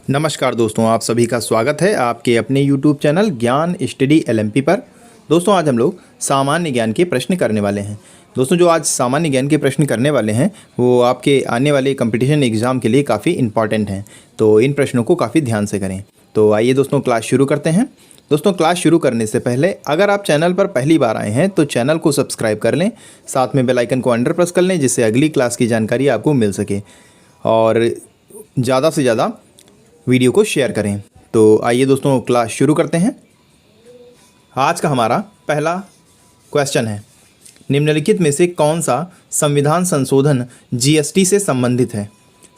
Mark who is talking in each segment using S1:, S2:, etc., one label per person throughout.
S1: नमस्कार दोस्तों, आप सभी का स्वागत है आपके अपने YouTube चैनल ज्ञान स्टडी LMP पर। दोस्तों आज हम लोग सामान्य ज्ञान के प्रश्न करने वाले हैं। दोस्तों जो आज सामान्य ज्ञान के प्रश्न करने वाले हैं वो आपके आने वाले कंपटीशन एग्ज़ाम के लिए काफ़ी इंपॉर्टेंट हैं, तो इन प्रश्नों को काफ़ी ध्यान से करें। तो आइए दोस्तों क्लास शुरू करते हैं। दोस्तों क्लास शुरू करने से पहले अगर आप चैनल पर पहली बार आए हैं तो चैनल को सब्सक्राइब कर लें, साथ में बेल आइकन को अंडर प्रेस कर लें जिससे अगली क्लास की जानकारी आपको मिल सके, और ज़्यादा से ज़्यादा वीडियो को शेयर करें। तो आइए दोस्तों क्लास शुरू करते हैं। आज का हमारा पहला क्वेश्चन है, निम्नलिखित में से कौन सा संविधान संशोधन GST से संबंधित है?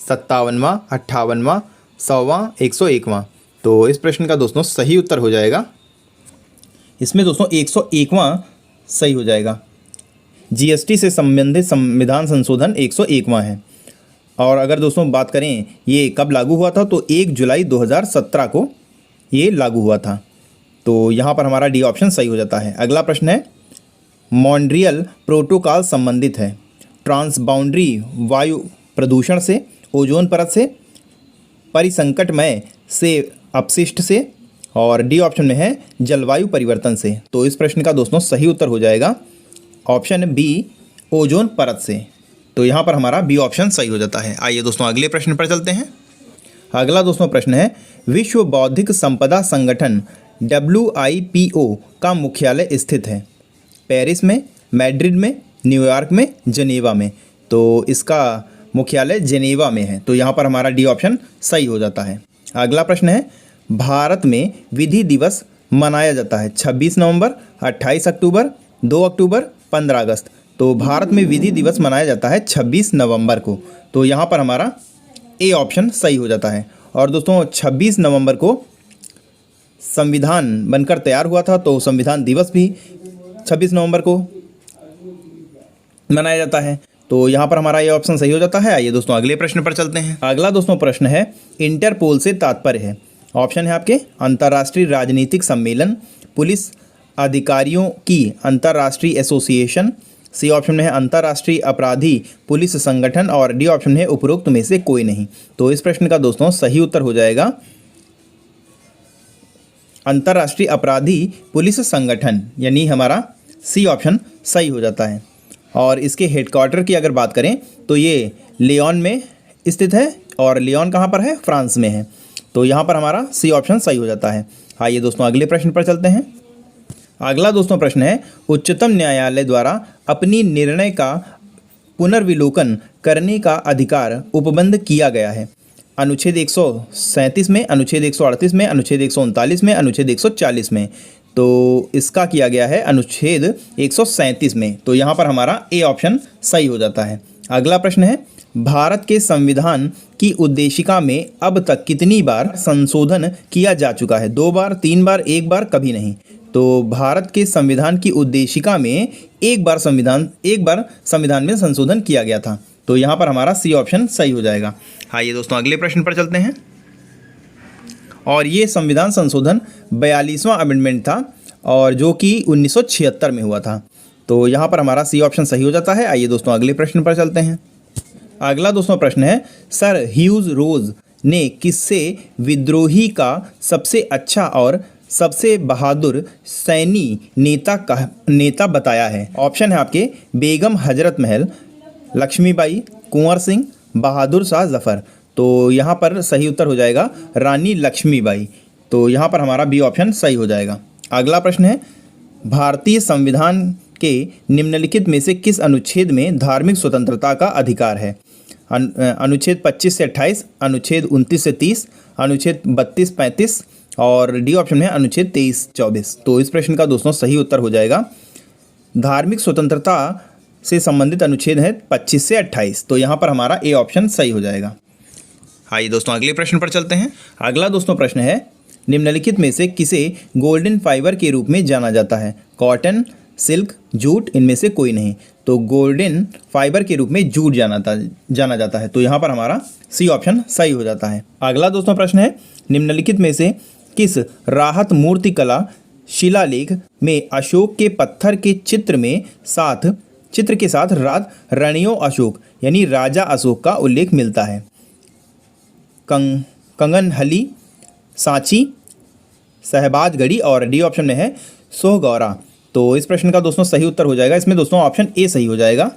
S1: 57वां, 58वां, 100वां, 101वां। तो इस प्रश्न का दोस्तों सही उत्तर हो जाएगा, इसमें दोस्तों 101वां सही हो जाएगा। GST से संबंधित संविधान संशोधन 101वां है। और अगर दोस्तों बात करें ये कब लागू हुआ था तो 1 जुलाई 2017 को ये लागू हुआ था। तो यहाँ पर हमारा डी ऑप्शन सही हो जाता है। अगला प्रश्न है, मॉन्ट्रियल प्रोटोकॉल संबंधित है ट्रांसबाउंड्री वायु प्रदूषण से, ओजोन परत से, परिसंकटमय से अपशिष्ट से, और डी ऑप्शन में है जलवायु परिवर्तन से। तो इस प्रश्न का दोस्तों सही उत्तर हो जाएगा ऑप्शन बी, ओजोन परत से। तो यहाँ पर हमारा बी ऑप्शन सही हो जाता है। आइए दोस्तों अगले प्रश्न पर चलते हैं। अगला दोस्तों प्रश्न है, विश्व बौद्धिक संपदा संगठन WIPO का मुख्यालय स्थित है पेरिस में, मैड्रिड में, न्यूयॉर्क में, जनेवा में। तो इसका मुख्यालय जनेवा में है। तो यहाँ पर हमारा डी ऑप्शन सही हो जाता है। अगला प्रश्न है, भारत में विधि दिवस मनाया जाता है 26 नवंबर, 28 अक्टूबर, 2 अक्टूबर, 15 अगस्त। तो भारत में विधि दिवस मनाया जाता है 26 नवंबर को। तो यहाँ पर हमारा ए ऑप्शन सही हो जाता है। और दोस्तों 26 नवंबर को संविधान बनकर तैयार हुआ था, तो संविधान दिवस भी 26 नवंबर को मनाया जाता है। तो यहाँ पर हमारा ये ऑप्शन सही हो जाता है। आइए दोस्तों अगले प्रश्न पर चलते हैं। अगला दोस्तों प्रश्न है, इंटरपोल से तात्पर्य है, ऑप्शन है आपके अंतर्राष्ट्रीय राजनीतिक सम्मेलन, पुलिस अधिकारियों की अंतर्राष्ट्रीय एसोसिएशन, सी ऑप्शन में है अंतर्राष्ट्रीय अपराधी पुलिस संगठन, और डी ऑप्शन में है उपरोक्त में से कोई नहीं। तो इस प्रश्न का दोस्तों सही उत्तर हो जाएगा अंतर्राष्ट्रीय अपराधी पुलिस संगठन, यानी हमारा सी ऑप्शन सही हो जाता है। और इसके हेडक्वार्टर की अगर बात करें तो ये लियोन में स्थित है, और लियोन कहाँ पर है? फ्रांस में है। तो यहाँ पर हमारा सी ऑप्शन सही हो जाता है। आइए दोस्तों अगले प्रश्न पर चलते हैं। अगला दोस्तों प्रश्न है, उच्चतम न्यायालय द्वारा अपनी निर्णय का पुनर्विलोकन करने का अधिकार उपबंध किया गया है अनुच्छेद 137 में, अनुच्छेद 138 में, अनुच्छेद 139 में, अनुच्छेद 140 में। तो इसका किया गया है अनुच्छेद 137 में। तो यहाँ पर हमारा ए ऑप्शन सही हो जाता है। अगला प्रश्न है, भारत के संविधान की उद्देशिका में अब तक कितनी बार संशोधन किया जा चुका है? 2 बार, 3 बार, 1 बार, कभी नहीं। तो भारत के संविधान की उद्देशिका में एक बार संविधान में संशोधन किया गया था। तो यहाँ पर हमारा सी ऑप्शन सही हो जाएगा। आइए दोस्तों अगले प्रश्न पर चलते हैं। और ये संविधान संशोधन 42वां अमेंडमेंट था, और जो कि 1976 में हुआ था। तो यहाँ पर हमारा सी ऑप्शन सही हो जाता है। आइए दोस्तों अगले प्रश्न पर चलते हैं। अगला दोस्तों प्रश्न है, सर ह्यूज रोज ने किससे विद्रोही का सबसे अच्छा और सबसे बहादुर सैनी नेता बताया है? ऑप्शन है आपके बेगम हजरत महल, लक्ष्मीबाई, कुंवर सिंह, बहादुर शाह जफर। तो यहाँ पर सही उत्तर हो जाएगा रानी लक्ष्मीबाई। तो यहाँ पर हमारा बी ऑप्शन सही हो जाएगा। अगला प्रश्न है, भारतीय संविधान के निम्नलिखित में से किस अनुच्छेद में धार्मिक स्वतंत्रता का अधिकार है? अनुच्छेद 25 से 28, अनुच्छेद 29 से 30, अनुच्छेद 32-35, और डी ऑप्शन में अनुच्छेद 23-24। तो इस प्रश्न का दोस्तों सही उत्तर हो जाएगा धार्मिक स्वतंत्रता से संबंधित अनुच्छेद है 25 से 28। तो यहाँ पर हमारा ए ऑप्शन सही हो जाएगा। आइए दोस्तों अगले प्रश्न पर चलते हैं। अगला दोस्तों प्रश्न है, निम्नलिखित में से किसे गोल्डन फाइबर के रूप में जाना जाता है? कॉटन, सिल्क, जूट, इनमें से कोई नहीं। तो गोल्डन फाइबर के रूप में जूट जाना जाता है। तो यहाँ पर हमारा सी ऑप्शन सही हो जाता है। अगला दोस्तों प्रश्न है, निम्नलिखित में से किस राहत मूर्तिकला शिलालेख में अशोक के पत्थर के चित्र के साथ रणियों अशोक यानी राजा अशोक का उल्लेख मिलता है? कंगनहली, सांची, शहबाजगढ़ी और डी ऑप्शन में है सोहगौरा। तो इस प्रश्न का दोस्तों सही उत्तर हो जाएगा, इसमें दोस्तों ऑप्शन ए सही हो जाएगा।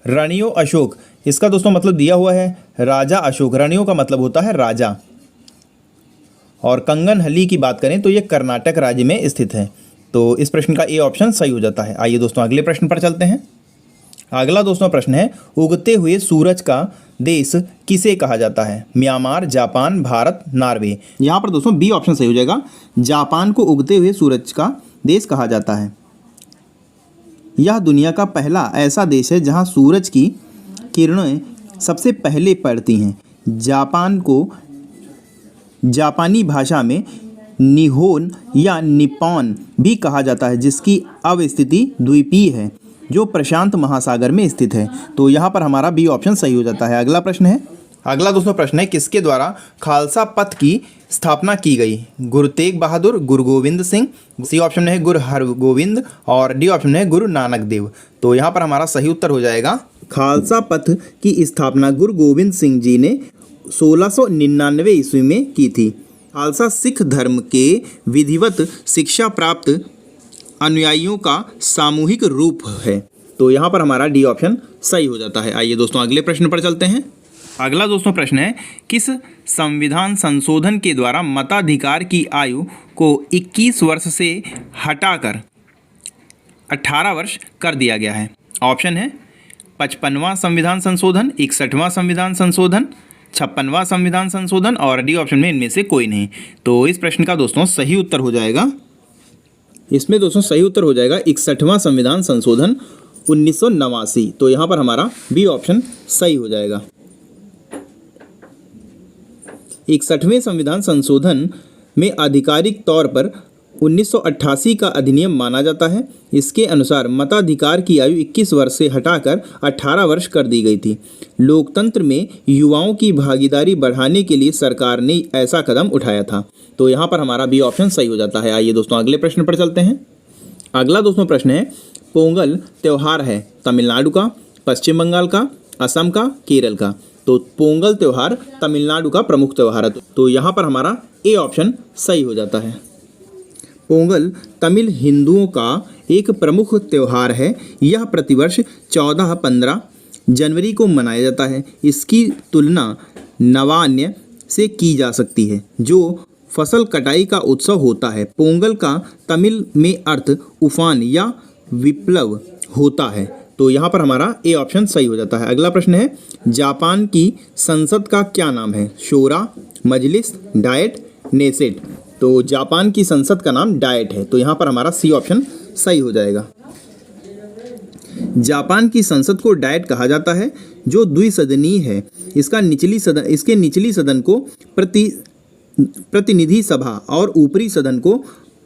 S1: रणियो अशोक, इसका दोस्तों मतलब दिया हुआ है राजा अशोक। रणियो का मतलब होता है राजा। और कंगनहली की बात करें तो ये कर्नाटक राज्य में स्थित है। तो इस प्रश्न का ए ऑप्शन सही हो जाता है। आइए दोस्तों अगले प्रश्न पर चलते हैं। अगला दोस्तों प्रश्न है, उगते हुए सूरज का देश किसे कहा जाता है? Myanmar, Japan, Bharat, Norway. यहाँ पर दोस्तों बी ऑप्शन सही हो जाएगा। जापान को उगते हुए सूरज का देश कहा जाता है। यह दुनिया का पहला ऐसा देश है जहाँ सूरज की किरणें सबसे पहले पड़ती हैं। जापान को जापानी भाषा में निहोन या निप्पॉन भी कहा जाता है, जिसकी अवस्थिति द्वीपीय है जो प्रशांत महासागर में स्थित है। तो यहाँ पर हमारा बी ऑप्शन सही हो जाता है। अगला प्रश्न है, अगला दोस्तों प्रश्न है, किसके द्वारा खालसा पंथ की स्थापना की गई? गुरु तेग बहादुर, गुरु गोविंद सिंह, सी ऑप्शन में है गुरु हरगोविंद और डी ऑप्शन में है गुरु नानक देव। तो यहाँ पर हमारा सही उत्तर हो जाएगा खालसा पंथ की स्थापना गुरु गोविंद सिंह जी ने 1699 ईस्वी में की थी। खालसा सिख धर्म के विधिवत शिक्षा प्राप्त अनुयायियों का सामूहिक रूप है। तो यहाँ पर हमारा डी ऑप्शन सही हो जाता है। आइए दोस्तों अगले प्रश्न पर चलते हैं। अगला दोस्तों प्रश्न है, किस संविधान संशोधन के द्वारा मताधिकार की आयु को 21 वर्ष से हटाकर 18 वर्ष कर दिया गया है? ऑप्शन है 55वां संविधान संशोधन, 61वां संविधान संशोधन, 56वां संविधान संशोधन और डी ऑप्शन में इनमें से कोई नहीं। तो इस प्रश्न का दोस्तों सही उत्तर हो जाएगा, इसमें दोस्तों सही उत्तर हो जाएगा 61वां संविधान संशोधन 1989। तो यहाँ पर हमारा बी ऑप्शन सही हो जाएगा। 61वें संविधान संशोधन में आधिकारिक तौर पर 1988 का अधिनियम माना जाता है। इसके अनुसार मताधिकार की आयु 21 वर्ष से हटाकर 18 वर्ष कर दी गई थी। लोकतंत्र में युवाओं की भागीदारी बढ़ाने के लिए सरकार ने ऐसा कदम उठाया था। तो यहाँ पर हमारा बी ऑप्शन सही हो जाता है। आइए दोस्तों अगले प्रश्न पर चलते हैं। अगला दोस्तों प्रश्न है, पोंगल त्यौहार है तमिलनाडु का, पश्चिम बंगाल का, असम का, केरल का? तो पोंगल त्यौहार तमिलनाडु का प्रमुख त्यौहार है। तो यहाँ पर हमारा ए ऑप्शन सही हो जाता है। पोंगल तमिल हिंदुओं का एक प्रमुख त्यौहार है। यह प्रतिवर्ष 14-15 जनवरी को मनाया जाता है। इसकी तुलना नवान्न से की जा सकती है, जो फसल कटाई का उत्सव होता है। पोंगल का तमिल में अर्थ उफान या विप्लव होता है। तो यहाँ पर हमारा ए ऑप्शन सही हो जाता है। अगला प्रश्न है, जापान की संसद का क्या नाम है? शोरा, मजलिस, डाइट, नेसेट? तो जापान की संसद का नाम डाइट है। तो यहाँ पर हमारा सी ऑप्शन सही हो जाएगा। जापान की संसद को डाइट कहा जाता है, जो द्विसदनीय है। इसके निचली सदन को प्रतिनिधि सभा और ऊपरी सदन को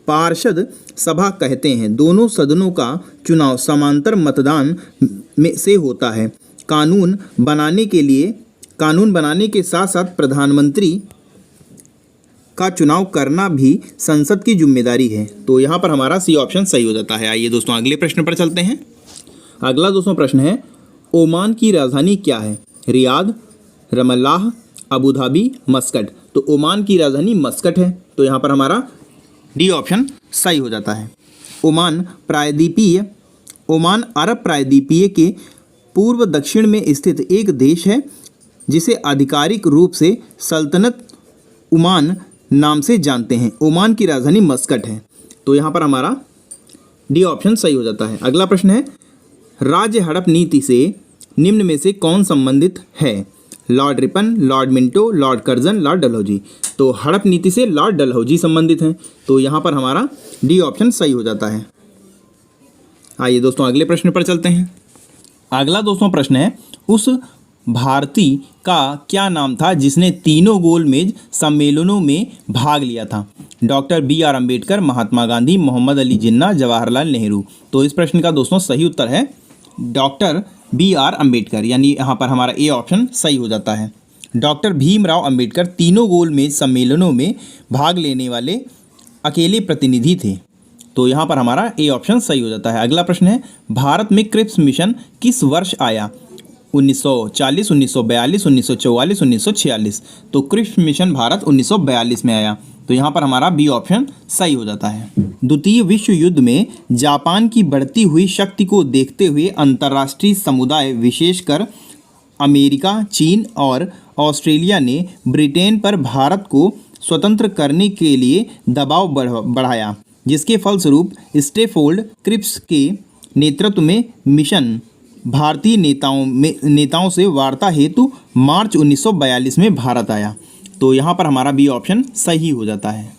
S1: पार्षद सभा कहते हैं। दोनों सदनों का चुनाव समांतर मतदान में से होता है। कानून बनाने के साथ साथ प्रधानमंत्री का चुनाव करना भी संसद की जिम्मेदारी है। तो यहाँ पर हमारा सी ऑप्शन सही हो जाता है। आइए दोस्तों अगले प्रश्न पर चलते हैं। अगला दोस्तों प्रश्न है, ओमान की राजधानी क्या है? Riyadh, Ramallah, Abu Dhabi, Muscat? तो ओमान की राजधानी मस्कट है। तो यहाँ पर हमारा डी ऑप्शन सही हो जाता है। ओमान अरब प्रायद्वीपीय के पूर्व दक्षिण में स्थित एक देश है, जिसे आधिकारिक रूप से सल्तनत ओमान नाम से जानते हैं। ओमान की राजधानी मस्कट है। तो यहाँ पर हमारा डी ऑप्शन सही हो जाता है। अगला प्रश्न है, राज्य हड़प नीति से निम्न में से कौन संबंधित है? Lord Ripon, Lord Minto, Lord Curzon, Lord Dalhousie? तो हड़प नीति से लॉर्ड डलहौजी संबंधित हैं। तो यहाँ पर हमारा डी ऑप्शन सही हो जाता है। आइए दोस्तों अगले प्रश्न पर चलते हैं। अगला दोस्तों प्रश्न है, उस भारती का क्या नाम था जिसने तीनों गोलमेज सम्मेलनों में भाग लिया था? Doctor BR Ambedkar, Mahatma Gandhi, Mohammad Ali Jinnah, Jawaharlal Nehru? तो इस प्रश्न का दोस्तों सही उत्तर है डॉक्टर BR अम्बेडकर, यानी यहाँ पर हमारा ए ऑप्शन सही हो जाता है। डॉक्टर भीमराव अम्बेडकर तीनों गोलमेज सम्मेलनों में भाग लेने वाले अकेले प्रतिनिधि थे। तो यहाँ पर हमारा ए ऑप्शन सही हो जाता है। अगला प्रश्न है, भारत में क्रिप्स मिशन किस वर्ष आया? 1940, 1942, 1944, 1946। तो क्रिप्स मिशन भारत 1942 में आया। तो यहाँ पर हमारा बी ऑप्शन सही हो जाता है। द्वितीय विश्व युद्ध में जापान की बढ़ती हुई शक्ति को देखते हुए अंतर्राष्ट्रीय समुदाय विशेषकर अमेरिका, चीन और ऑस्ट्रेलिया ने ब्रिटेन पर भारत को स्वतंत्र करने के लिए दबाव बढ़ाया, जिसके फलस्वरूप स्टैफोर्ड क्रिप्स के नेतृत्व में मिशन भारतीय नेताओं से वार्ता हेतु मार्च 1942 में भारत आया। तो यहाँ पर हमारा बी ऑप्शन सही हो जाता है।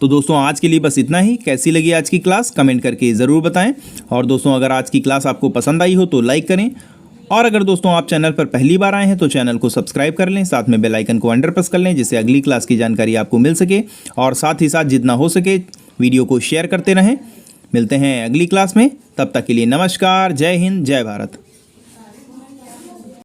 S1: तो दोस्तों आज के लिए बस इतना ही। कैसी लगी आज की क्लास कमेंट करके ज़रूर बताएं। और दोस्तों अगर आज की क्लास आपको पसंद आई हो तो लाइक करें, और अगर दोस्तों आप चैनल पर पहली बार आए हैं तो चैनल को सब्सक्राइब कर लें, साथ में बेल आइकन को अंडर प्रेस कर लें, जिससे अगली क्लास की जानकारी आपको मिल सके। और साथ ही साथ जितना हो सके वीडियो को शेयर करते रहें। मिलते हैं अगली क्लास में, तब तक के लिए नमस्कार, जय हिंद, जय भारत।